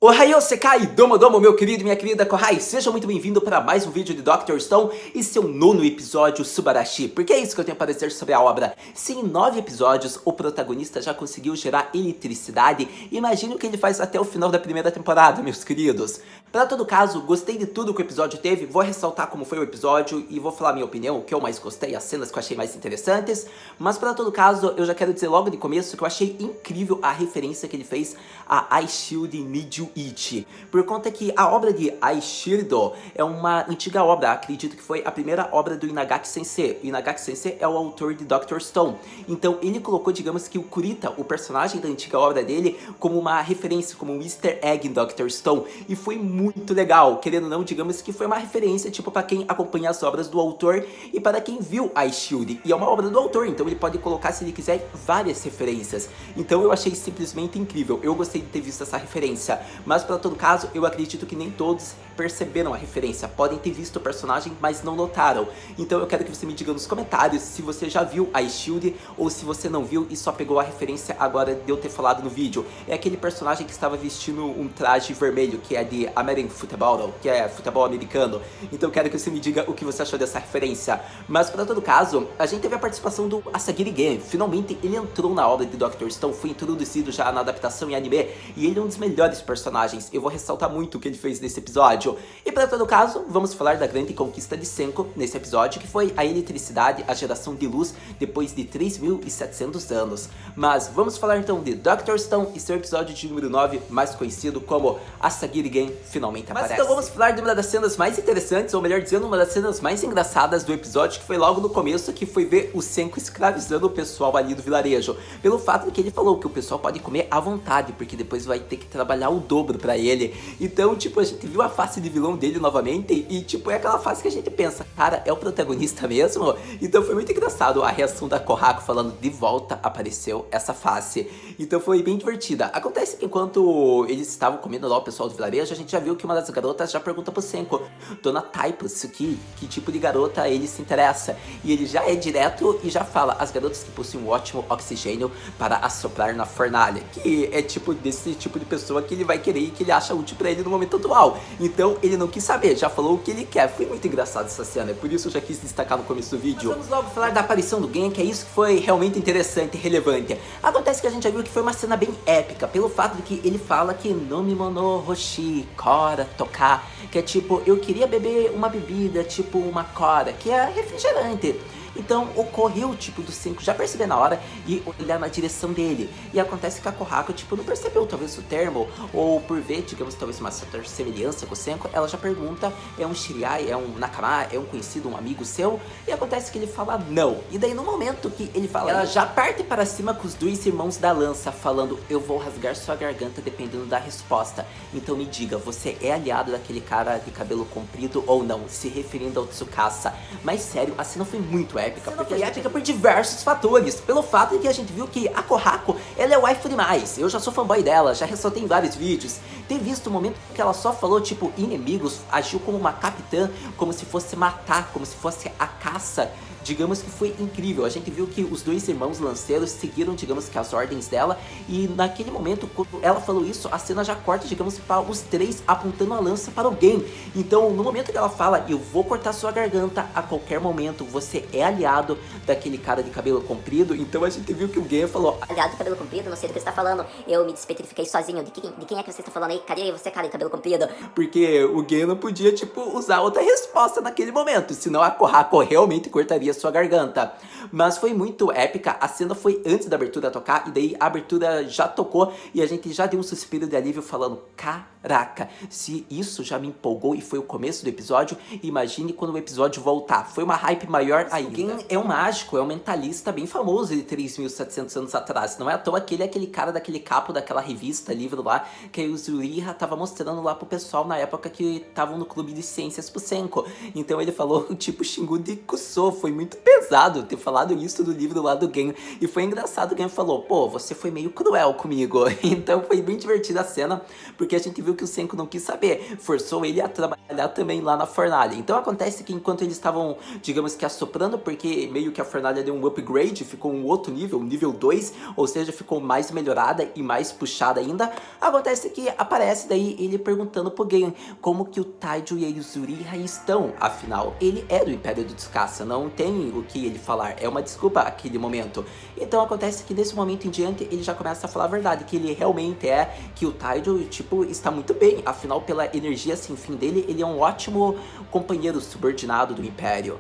Ohayou Sekai, domo domo, meu querido e minha querida Kohai, seja muito bem-vindo para mais um vídeo de Dr. Stone e seu nono episódio Subarashi, porque é isso que eu tenho para dizer sobre a obra. Se em 9 episódios o protagonista já conseguiu gerar eletricidade, imagine o que ele faz até o final da primeira temporada, meus queridos. Para todo caso, gostei de tudo que o episódio teve, vou ressaltar como foi o episódio e vou falar minha opinião, o que eu mais gostei, as cenas que eu achei mais interessantes, mas para todo caso, eu já quero dizer logo de começo que eu achei incrível a referência que ele fez a Eyeshield Need Ichi, por conta que a obra de Eyeshield é uma antiga obra, acredito que foi a primeira obra do Inagaki Sensei. O Inagaki Sensei é o autor de Dr. Stone, então ele colocou, digamos que o Kurita, o personagem da antiga obra dele, como uma referência, como um easter egg em Dr. Stone, e foi muito legal, querendo ou não, digamos que foi uma referência, tipo, para quem acompanha as obras do autor e para quem viu Eyeshield, e é uma obra do autor, então ele pode colocar, se ele quiser, várias referências. Então eu achei simplesmente incrível, eu gostei de ter visto essa referência, mas para todo caso, eu acredito que nem todos perceberam a referência, podem ter visto o personagem, mas não notaram. Então eu quero que você me diga nos comentários se você já viu a Eyeshield ou se você não viu e só pegou a referência agora de eu ter falado no vídeo. É aquele personagem que estava vestindo um traje vermelho, que é de American Football, que é futebol americano. Então eu quero que você me diga o que você achou dessa referência. Mas para todo caso, a gente teve a participação do Asagiri Gen. Finalmente ele entrou na obra de Dr. Stone, foi introduzido já na adaptação em anime, e ele é um dos melhores personagens. Eu vou ressaltar muito o que ele fez nesse episódio. E para todo caso, vamos falar da grande conquista de Senko nesse episódio, que foi a eletricidade, a geração de luz depois de 3.700 anos. Mas vamos falar então de Dr. Stone e seu episódio de número 9, mais conhecido como Asagiri Gen finalmente aparece. Mas então vamos falar de uma das cenas mais interessantes, ou melhor dizendo, uma das cenas mais engraçadas do episódio, que foi logo no começo, que foi ver o Senko escravizando o pessoal ali do vilarejo, pelo fato de que ele falou que o pessoal pode comer à vontade, porque depois vai ter que trabalhar o dobro pra ele. Então, tipo, a gente viu a face de vilão dele novamente e, tipo, é aquela face que a gente pensa, cara, é o protagonista mesmo? Então foi muito engraçado a reação da Kohako falando, de volta apareceu essa face. Então foi bem divertida. Acontece que enquanto eles estavam comendo lá o pessoal do vilarejo, a gente já viu que uma das garotas já pergunta pro Senko, Dona Typus, que tipo de garota ele se interessa? E ele já é direto e já fala, as garotas que possuem um ótimo oxigênio para assoprar na fornalha, que é tipo desse tipo de pessoa que ele vai querer e que ele acha útil pra ele no momento atual. Então ele não quis saber, já falou o que ele quer. Foi muito engraçado essa cena, por isso eu já quis destacar no começo do vídeo. Mas vamos logo falar da aparição do Gen, que é isso que foi realmente interessante e relevante. Acontece que a gente já viu que foi uma cena bem épica, pelo fato de que ele fala que Nomi mono hoshi kora toka, que é tipo, eu queria beber uma bebida, tipo uma kora, que é refrigerante. Então ocorreu, tipo, do Senko já perceber na hora e olhar na direção dele. E acontece que a Kohako, tipo, não percebeu talvez o termo, ou por ver, digamos, talvez uma certa semelhança com o Senko, ela já pergunta, é um Shiriai, é um Nakama, é um conhecido, um amigo seu? E acontece que ele fala não. E daí no momento que ele fala, ela já parte para cima com os dois irmãos da lança, falando, eu vou rasgar sua garganta dependendo da resposta. Então me diga, você é aliado daquele cara de cabelo comprido ou não? Se referindo ao Tsukasa. Mas sério, a cena foi muito épica, porque foi épica por diversos fatores, pelo fato de que a gente viu que a Kohako, ela é waifu demais, eu já sou fanboy dela, já ressaltei em vários vídeos, ter visto o momento que ela só falou, tipo, inimigos, agiu como uma capitã, como se fosse matar, como se fosse a caça, digamos que foi incrível. A gente viu que os dois irmãos lanceiros seguiram, digamos que as ordens dela, e naquele momento, quando ela falou isso, a cena já corta, digamos, para os três apontando a lança para alguém. Então, no momento que ela fala, eu vou cortar sua garganta a qualquer momento, você é aliado daquele cara de cabelo comprido, então a gente viu que o Gen falou, aliado de cabelo comprido, não sei do que você tá falando, eu me despetrifiquei sozinho, de quem é que você está falando aí? Cadê você, cara de cabelo comprido? Porque o Gen não podia, tipo, usar outra resposta naquele momento, senão a Kohako realmente cortaria sua garganta. Mas foi muito épica, a cena foi antes da abertura tocar, e daí a abertura já tocou, e a gente já deu um suspiro de alívio falando, caraca, se isso já me empolgou e foi o começo do episódio, imagine quando o episódio voltar. Foi uma hype maior ainda. O Gen é um mágico, é um mentalista bem famoso de 3.700 anos atrás, não é à toa que ele é aquele cara daquele capo daquela revista, livro lá, que o Zuriha tava mostrando lá pro pessoal na época que estavam no clube de ciências pro Senko. Então ele falou, tipo, Shingu de Kusou, foi muito muito pesado ter falado isso no livro lá do Gen. E foi engraçado, o Gen falou, pô, você foi meio cruel comigo. Então foi bem divertida a cena, porque a gente viu que o Senko não quis saber, forçou ele a trabalhar também lá na fornalha. Então acontece que enquanto eles estavam, digamos que assoprando, porque meio que a fornalha deu um upgrade, ficou um outro nível, nível 2, ou seja, ficou mais melhorada e mais puxada ainda, acontece que aparece daí ele perguntando pro Gen como que o Taijo e a Yuzuriha estão. Afinal, ele é do Império do Tsukasa, não tem o que ele falar, é uma desculpa aquele momento. Então acontece que desse momento em diante ele já começa a falar a verdade, que ele realmente é, que o Taijo, tipo, está muito bem, afinal pela energia sem fim dele, ele é um ótimo companheiro subordinado do Império.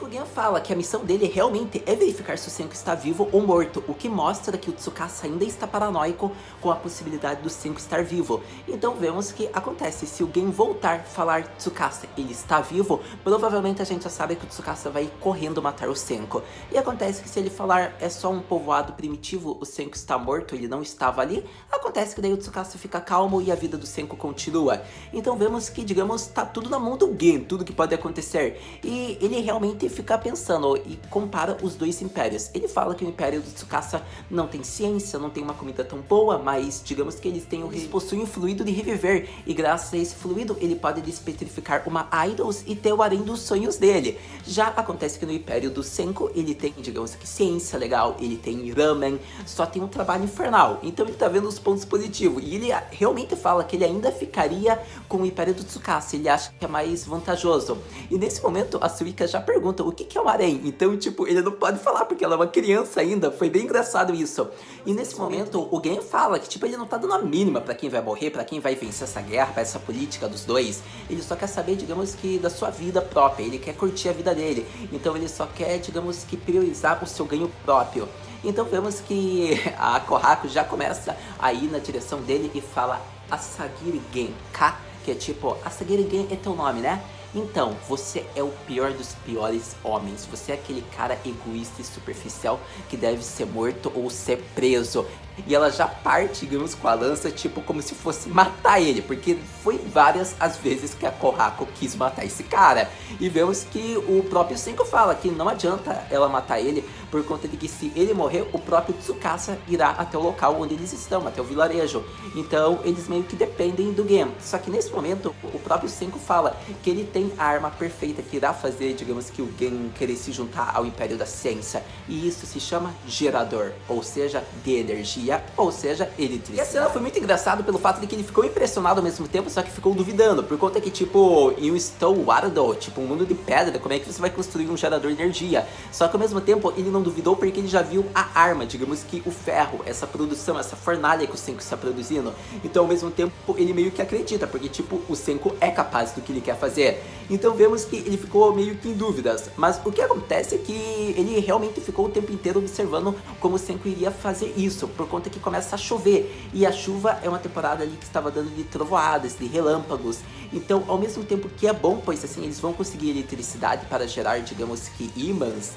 O Gen fala que a missão dele realmente é verificar se o Senko está vivo ou morto, o que mostra que o Tsukasa ainda está paranoico com a possibilidade do Senko estar vivo. Então vemos que acontece, se o Gen voltar a falar Tsukasa, ele está vivo, provavelmente a gente já sabe que o Tsukasa vai correndo matar o Senko. E acontece que se ele falar é só um povoado primitivo, o Senko está morto, ele não estava ali, acontece que daí o Tsukasa fica calmo e a vida do Senko continua. Então vemos que, digamos, tá tudo na mão do Gen, tudo que pode acontecer. E ele realmente fica pensando e compara os dois impérios. Ele fala que o Império do Tsukasa não tem ciência, não tem uma comida tão boa, mas digamos que eles possuem um fluido de reviver, e graças a esse fluido ele pode despetrificar uma Idols e ter o harém dos sonhos dele. Já acontece que no Império do Senko ele tem, digamos que, ciência legal, ele tem ramen, só tem um trabalho infernal. Então ele tá vendo os pontos positivos, e ele realmente fala que ele ainda ficaria com o Império do Tsukasa, ele acha que é mais vantajoso. E nesse momento a Suika já pergunta o que é um harém, então tipo, ele não pode falar porque ela é uma criança ainda, foi bem engraçado isso. E nesse momento o Gen fala que tipo, ele não tá dando a mínima pra quem vai morrer, pra quem vai vencer essa guerra, pra essa política dos dois, ele só quer saber, digamos que, da sua vida própria, ele quer curtir a vida dele, então ele só quer, digamos que, priorizar o seu ganho próprio. Então vemos que a Kohaku já começa a ir na direção dele e fala Asagiri Genka, que é tipo, Asagiri Gen é teu nome, né? Então, você é o pior dos piores homens. Você é aquele cara egoísta e superficial que deve ser morto ou ser preso. E ela já parte, digamos, com a lança, tipo, como se fosse matar ele, porque foi várias as vezes que a Kohaku quis matar esse cara. E vemos que o próprio Senko fala que não adianta ela matar ele, por conta de que se ele morrer, o próprio Tsukasa irá até o local onde eles estão, até o vilarejo. Então, eles meio que dependem do Gen. Só que nesse momento, o próprio Senko fala que ele tem a arma perfeita que irá fazer, digamos que, o Gen querer se juntar ao Império da Ciência. E isso se chama gerador, ou seja, de energia, ou seja, eletricidade. E a cena foi muito engraçada pelo fato de que ele ficou impressionado ao mesmo tempo, só que ficou duvidando, por conta que, tipo, em um Stone World, tipo, um mundo de pedra, como é que você vai construir um gerador de energia? Só que ao mesmo tempo, ele não duvidou porque ele já viu a arma, digamos que o ferro, essa produção, essa fornalha que o Senko está produzindo. Então, ao mesmo tempo, ele meio que acredita, porque, tipo, o Senko é capaz do que ele quer fazer. Então vemos que ele ficou meio que em dúvidas, mas o que acontece é que ele realmente ficou o tempo inteiro observando como o Senko iria fazer isso, por conta que começa a chover, e a chuva é uma temporada ali que estava dando de trovoadas, de relâmpagos. Então, ao mesmo tempo que é bom, pois assim, eles vão conseguir eletricidade para gerar, digamos que, ímãs,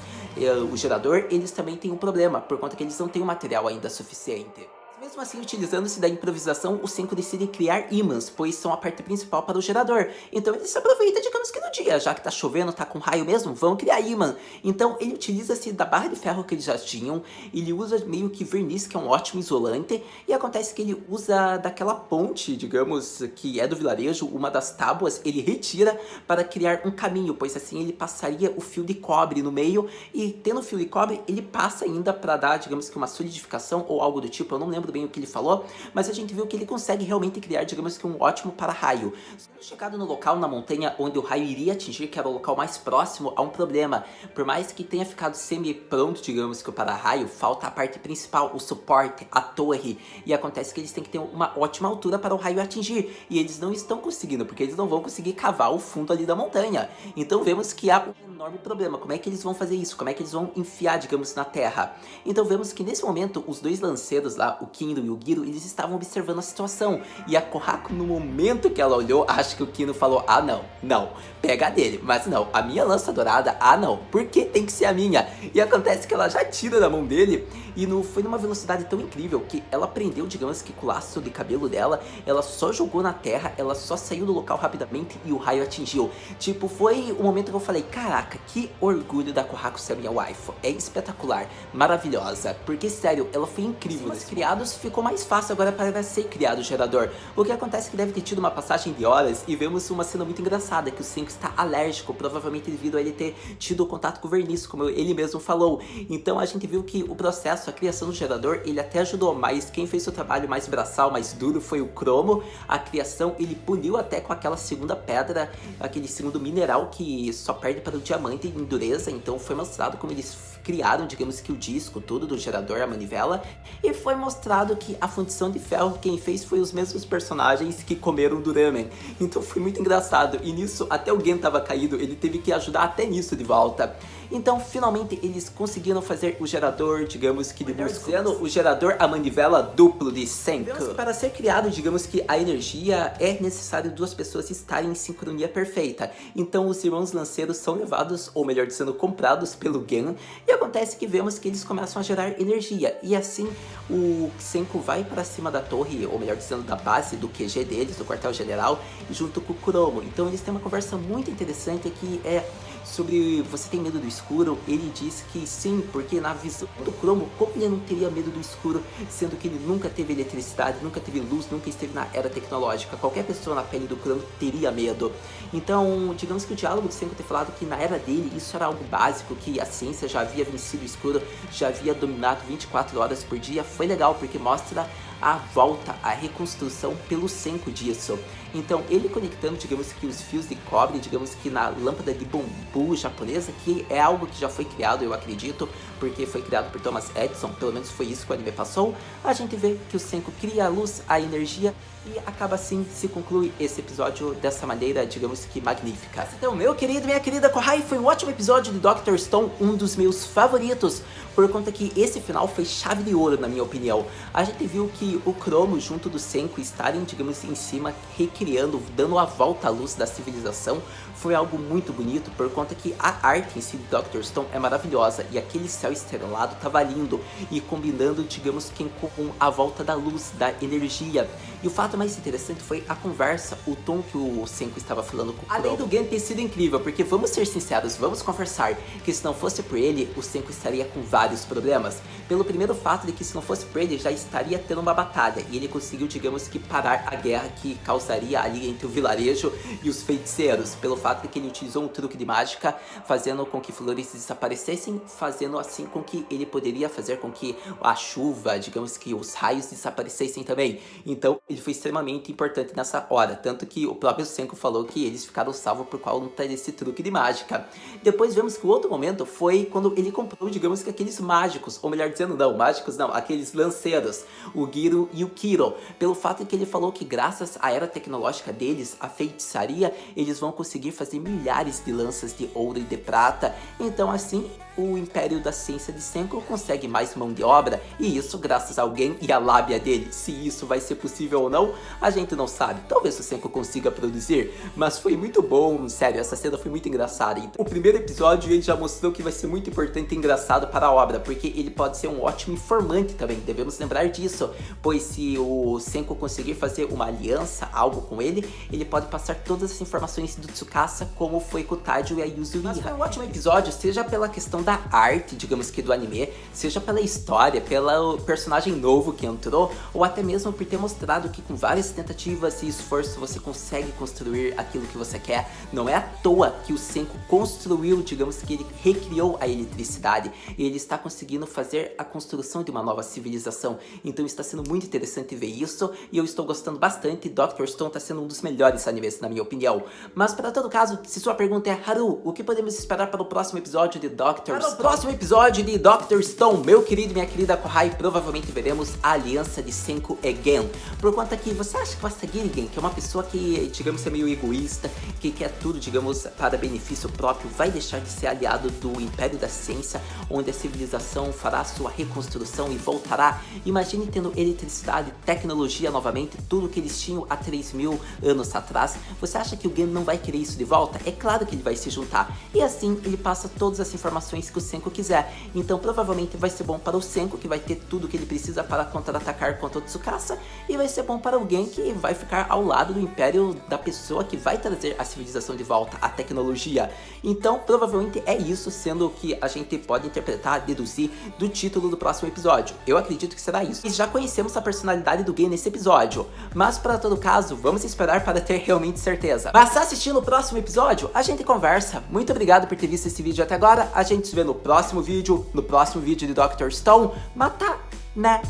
o gerador, eles também têm um problema, por conta que eles não têm o material ainda suficiente. Mesmo assim, utilizando-se da improvisação, o Senko decide criar ímãs, pois são a parte principal para o gerador. Então ele se aproveita, digamos que no dia, já que tá chovendo, tá com raio mesmo, vão criar ímã. Então ele utiliza-se da barra de ferro que eles já tinham, ele usa meio que verniz, que é um ótimo isolante, e acontece que ele usa daquela ponte, digamos, que é do vilarejo, uma das tábuas, ele retira para criar um caminho, pois assim ele passaria o fio de cobre no meio, e tendo o fio de cobre, ele passa ainda para dar, digamos que, uma solidificação ou algo do tipo, eu não lembro bem o que ele falou, mas a gente viu que ele consegue realmente criar, digamos que, um ótimo para-raio. Chegado no local, na montanha onde o raio iria atingir, que era o local mais próximo, há um problema. Por mais que tenha ficado semi-pronto, digamos que, o para-raio, falta a parte principal, o suporte, a torre, e acontece que eles têm que ter uma ótima altura para o raio atingir, e eles não estão conseguindo, porque eles não vão conseguir cavar o fundo ali da montanha. Então vemos que há um enorme problema. Como é que eles vão fazer isso? Como é que eles vão enfiar, digamos, na terra? Então vemos que nesse momento, os dois lanceiros lá, o Kino e o Giro, eles estavam observando a situação. E a Kohaku, no momento que ela olhou, acho que o Kino falou, ah não, pega a dele. Mas não, a minha lança dourada, ah não, por que tem que ser a minha? E acontece que ela já tira da mão dele e foi numa velocidade tão incrível que ela prendeu, digamos que com o laço de cabelo dela, ela só jogou na terra, ela só saiu do local rapidamente e o raio atingiu. Tipo, foi o momento que eu falei, caraca, que orgulho da Kohaku ser minha waifu. É espetacular, maravilhosa, porque sério, ela foi incrível. Os criados ficou mais fácil agora para ser criado o gerador. O que acontece é que deve ter tido uma passagem de horas e vemos uma cena muito engraçada, que o Senku está alérgico, provavelmente devido a ele ter tido contato com o verniz, como ele mesmo falou. Então a gente viu que o processo, a criação do gerador, ele até ajudou, mas quem fez o trabalho mais braçal, mais duro foi o Cromo. A criação, ele poliu até com aquela segunda pedra, aquele segundo mineral que só perde para o diamante em dureza, então foi mostrado como eles criaram, digamos que o disco, tudo do gerador, a manivela, e foi mostrado que a fundição de ferro quem fez foi os mesmos personagens que comeram do ramen. Então foi muito engraçado, e nisso até o Gen tava caído, ele teve que ajudar até nisso de volta. Então finalmente eles conseguiram fazer o gerador, digamos que dizendo, o gerador, a manivela duplo de Senku. Para ser criado, digamos que a energia, é necessário duas pessoas estarem em sincronia perfeita. Então os irmãos lanceiros são levados, ou melhor dizendo, comprados pelo Gen, e acontece que vemos que eles começam a gerar energia, e assim o Senku vai para cima da torre, ou melhor dizendo, da base do QG deles, do quartel-general, junto com o Kuromo. Então eles têm uma conversa muito interessante que é sobre você tem medo do escuro. Ele diz que sim, porque na visão do Cromo, como ele não teria medo do escuro, sendo que ele nunca teve eletricidade, nunca teve luz, nunca esteve na era tecnológica. Qualquer pessoa na pele do Cromo teria medo. Então, digamos que o diálogo de Senku ter falado que na era dele isso era algo básico, que a ciência já havia vencido o escuro, já havia dominado 24 horas por dia, foi legal, porque mostra a volta, a reconstrução pelo Senku disso. Então ele conectando, digamos que os fios de cobre, digamos que na lâmpada de bambu japonesa, que é algo que já foi criado, eu acredito, porque foi criado por Thomas Edison, pelo menos foi isso que o anime passou, a gente vê que o Senku cria a luz, a energia, e acaba assim, se conclui esse episódio dessa maneira, digamos que magnífica. Então, meu querido, minha querida Kohai, foi um ótimo episódio de Dr. Stone, um dos meus favoritos, por conta que esse final foi chave de ouro, na minha opinião. A gente viu que o Cromo, junto do Senku, estarem, digamos, em cima, recriando, dando a volta à luz da civilização, foi algo muito bonito, por conta que a arte em si do Dr. Stone é maravilhosa, e aquele céu estrelado tava lindo, e combinando, digamos que com a volta da luz, da energia. E o fato mais interessante foi a conversa, o tom que o Senku estava falando com o Cromo. Além do Gen ter sido incrível, porque vamos ser sinceros, vamos conversar, que se não fosse por ele, o Senku estaria com vários problemas. Pelo primeiro fato de que se não fosse por ele, já estaria tendo uma batalha, e ele conseguiu, digamos que, parar a guerra que causaria ali entre o vilarejo e os feiticeiros, pelo fato de que ele utilizou um truque de mágica, fazendo com que flores desaparecessem, fazendo assim com que ele poderia fazer com que a chuva, digamos que os raios desaparecessem também. Então ele foi extremamente importante nessa hora, tanto que o próprio Senku falou que eles ficaram salvos por conta desse truque de mágica. Depois vemos que o outro momento foi quando ele comprou, digamos que aqueles mágicos, ou melhor dizendo, não, mágicos não, aqueles lanceiros, o Giro e o Kiro, pelo fato de que ele falou que graças à era tecnológica deles, a feitiçaria, eles vão conseguir fazer milhares de lanças de ouro e de prata. Então assim, o Império da Ciência de Senku consegue mais mão de obra, e isso graças a alguém e a lábia dele. Se isso vai ser possível ou não, a gente não sabe. Talvez o Senku consiga produzir, mas foi muito bom, sério, essa cena foi muito engraçada. Então, o primeiro episódio ele já mostrou que vai ser muito importante e engraçado para a obra, porque ele pode ser um ótimo informante também, devemos lembrar disso, pois se o Senku conseguir fazer uma aliança, algo com ele, ele pode passar todas as informações do Tsukasa, como foi com o Tajo e a Yuzuriha. Mas foi um ótimo episódio, seja pela questão da arte, digamos que do anime, seja pela história, pelo personagem novo que entrou, ou até mesmo por ter mostrado que com várias tentativas e esforço você consegue construir aquilo que você quer. Não é à toa que o Senku construiu, digamos que ele recriou a eletricidade, e ele está conseguindo fazer a construção de uma nova civilização. Então está sendo muito interessante ver isso, e eu estou gostando bastante. Dr. Stone está sendo um dos melhores animes, na minha opinião. Mas para todo caso, se sua pergunta é, Haru, o que podemos esperar para o próximo episódio de Dr. Stone. No próximo episódio de Dr. Stone, meu querido e minha querida Kohai, provavelmente veremos a aliança de Senku e Gen. Por conta que você acha que o Asagiri Gen, que é uma pessoa que, digamos, é meio egoísta, que quer tudo, digamos, para benefício próprio, vai deixar de ser aliado do Império da Ciência, onde a civilização fará sua reconstrução e voltará? Imagine tendo eletricidade, tecnologia novamente, tudo que eles tinham há 3.000 anos atrás. Você acha que o Gen não vai querer isso de volta? É claro que ele vai se juntar. E assim ele passa todas as informações que o Senku quiser. Então provavelmente vai ser bom para o Senku, que vai ter tudo que ele precisa para contra-atacar contra o Tsukasa. E vai ser bom para o Gen, que vai ficar ao lado do Império da pessoa que vai trazer a civilização de volta, a tecnologia. Então provavelmente é isso, sendo que a gente pode interpretar, deduzir do título do próximo episódio. Eu acredito que será isso. E já conhecemos a personalidade do Gen nesse episódio, mas para todo caso, vamos esperar para ter realmente certeza. Mas assistindo o próximo episódio, a gente conversa. Muito obrigado por ter visto esse vídeo até agora. A gente se vê no próximo vídeo de Dr. Stone. Mata, né?